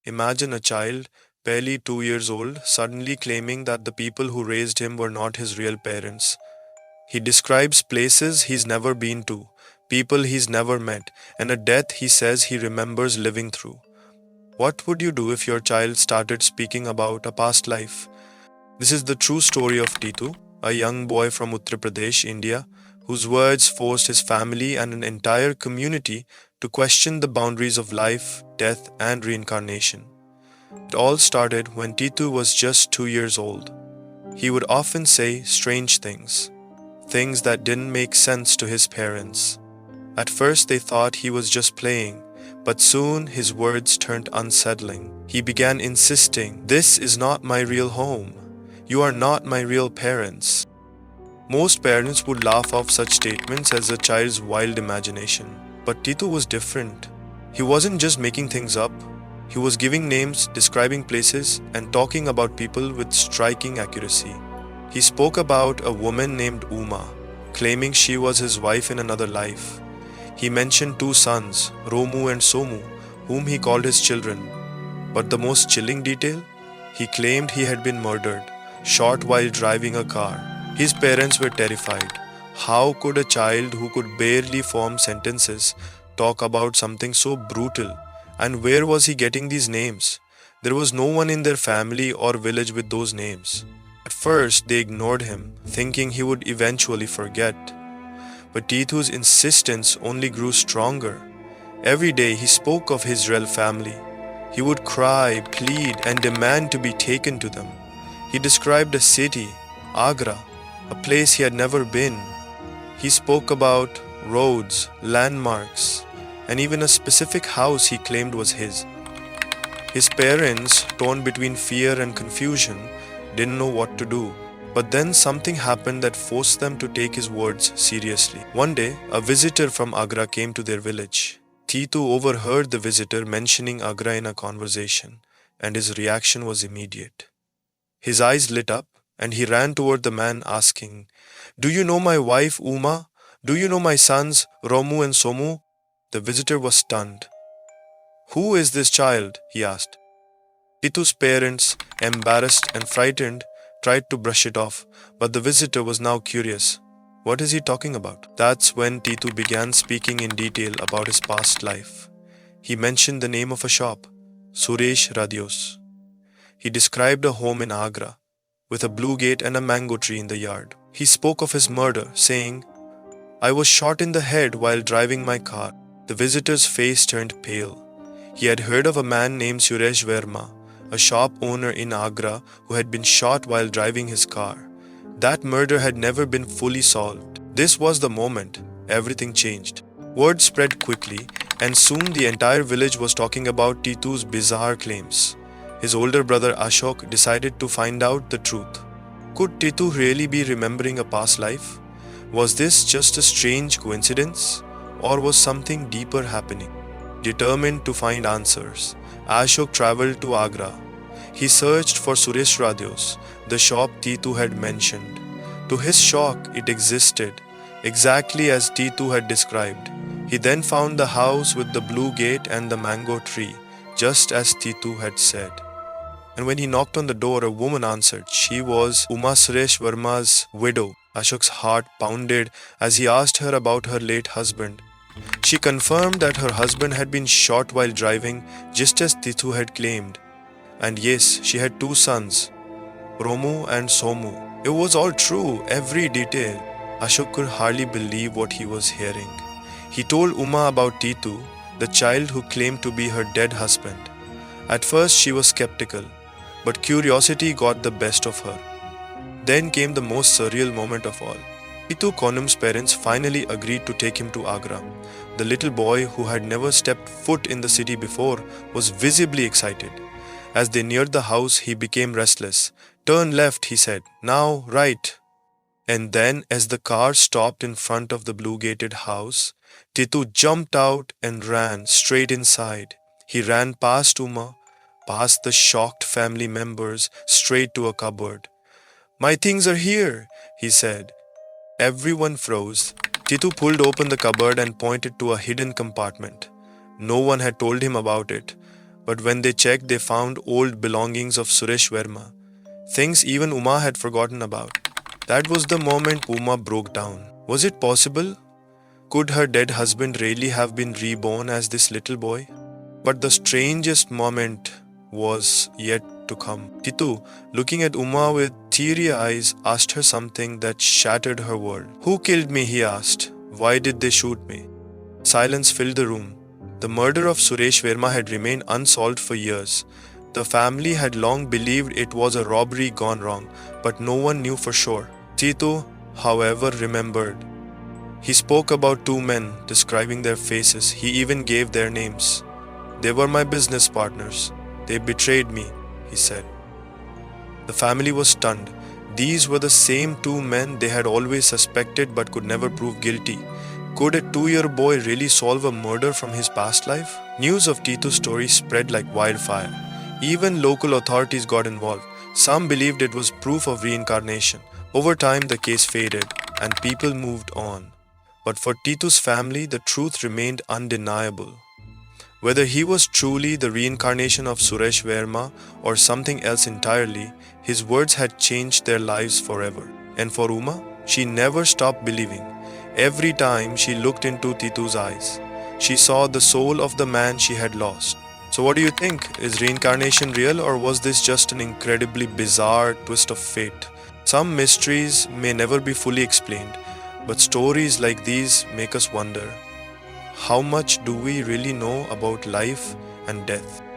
Imagine a child, barely 2 years old, suddenly claiming that the people who raised him were not his real parents. He describes places he's never been to, people he's never met, and a death he says he remembers living through. What would you do if your child started speaking about a past life? This is the true story of Titu, a young boy from Uttar Pradesh, India, whose words forced his family and an entire community to question the boundaries of life, death, and reincarnation. It all started when Titu was just 2 years old. He would often say strange things, things that didn't make sense to his parents. At first, they thought he was just playing, but soon his words turned unsettling. He began insisting, "This is not my real home. You are not my real parents." Most parents would laugh off such statements as a child's wild imagination. But Titu was different. He wasn't just making things up. He was giving names, describing places, and talking about people with striking accuracy. He spoke about a woman named Uma, claiming she was his wife in another life. He mentioned two sons, Romu and Somu, whom he called his children. But the most chilling detail? He claimed he had been murdered, shot while driving a car. His parents were terrified. How could a child who could barely form sentences talk about something so brutal? And where was he getting these names? There was no one in their family or village with those names. At first, they ignored him, thinking he would eventually forget. But Titu's insistence only grew stronger. Every day he spoke of his real family. He would cry, plead, and demand to be taken to them. He described a city, Agra, a place he had never been. He spoke about roads, landmarks, and even a specific house he claimed was his. His parents, torn between fear and confusion, didn't know what to do. But then something happened that forced them to take his words seriously. One day, a visitor from Agra came to their village. Titu overheard the visitor mentioning Agra in a conversation, and his reaction was immediate. His eyes lit up, and he ran toward the man asking, "Do you know my wife Uma? Do you know my sons Romu and Somu?" The visitor was stunned. "Who is this child?" he asked. Titu's parents, embarrassed and frightened, tried to brush it off, but the visitor was now curious. What is he talking about? That's when Titu began speaking in detail about his past life. He mentioned the name of a shop, Suresh Radios. He described a home in Agra, with a blue gate and a mango tree in the yard. He spoke of his murder, saying, "I was shot in the head while driving my car." The visitor's face turned pale. He had heard of a man named Suresh Verma, a shop owner in Agra who had been shot while driving his car. That murder had never been fully solved. This was the moment everything changed. Word spread quickly, and soon the entire village was talking about Titu's bizarre claims. His older brother Ashok decided to find out the truth. Could Titu really be remembering a past life? Was this just a strange coincidence, or was something deeper happening? Determined to find answers, Ashok traveled to Agra. He searched for Suresh Radios, the shop Titu had mentioned. To his shock, it existed, exactly as Titu had described. He then found the house with the blue gate and the mango tree, just as Titu had said. And when he knocked on the door, a woman answered. She was Uma Suresh Verma's widow. Ashok's heart pounded as he asked her about her late husband. She confirmed that her husband had been shot while driving, just as Titu had claimed. And yes, she had two sons, Romu and Somu. It was all true, every detail. Ashok could hardly believe what he was hearing. He told Uma about Titu, the child who claimed to be her dead husband. At first she was skeptical, but curiosity got the best of her. Then came the most surreal moment of all. Titu Konum's parents finally agreed to take him to Agra. The little boy, who had never stepped foot in the city before, was visibly excited. As they neared the house, he became restless. "Turn left," he said. "Now, right." And then, as the car stopped in front of the blue-gated house, Titu jumped out and ran straight inside. He ran past Uma, past the shocked family members, straight to a cupboard. "My things are here," he said. Everyone froze. Titu pulled open the cupboard and pointed to a hidden compartment. No one had told him about it, But when they checked, they found old belongings of Suresh Verma, things even Uma had forgotten about. That was the moment Uma broke down. Was it possible? Could her dead husband really have been reborn as this little boy? But the strangest moment was yet to come. Titu, looking at Uma with teary eyes, asked her something that shattered her world. Who killed me? He asked. Why did they shoot me? Silence filled the room. The murder of Suresh Verma had remained unsolved for years. The family had long believed it was a robbery gone wrong, but no one knew for sure. Titu, however, remembered. He spoke about two men, describing their faces. He even gave their names. They were my business partners. They betrayed me, he said. The family was stunned. These were the same two men they had always suspected but could never prove guilty. Could a 2-year boy really solve a murder from his past life? News of Titu's story spread like wildfire. Even local authorities got involved. Some believed it was proof of reincarnation. Over time, the case faded and people moved on. But for Titu's family, the truth remained undeniable. Whether he was truly the reincarnation of Suresh Verma or something else entirely, his words had changed their lives forever. And for Uma, she never stopped believing. Every time she looked into Titu's eyes, she saw the soul of the man she had lost. So what do you think? Is reincarnation real, or was this just an incredibly bizarre twist of fate? Some mysteries may never be fully explained, but stories like these make us wonder, how much do we really know about life and death?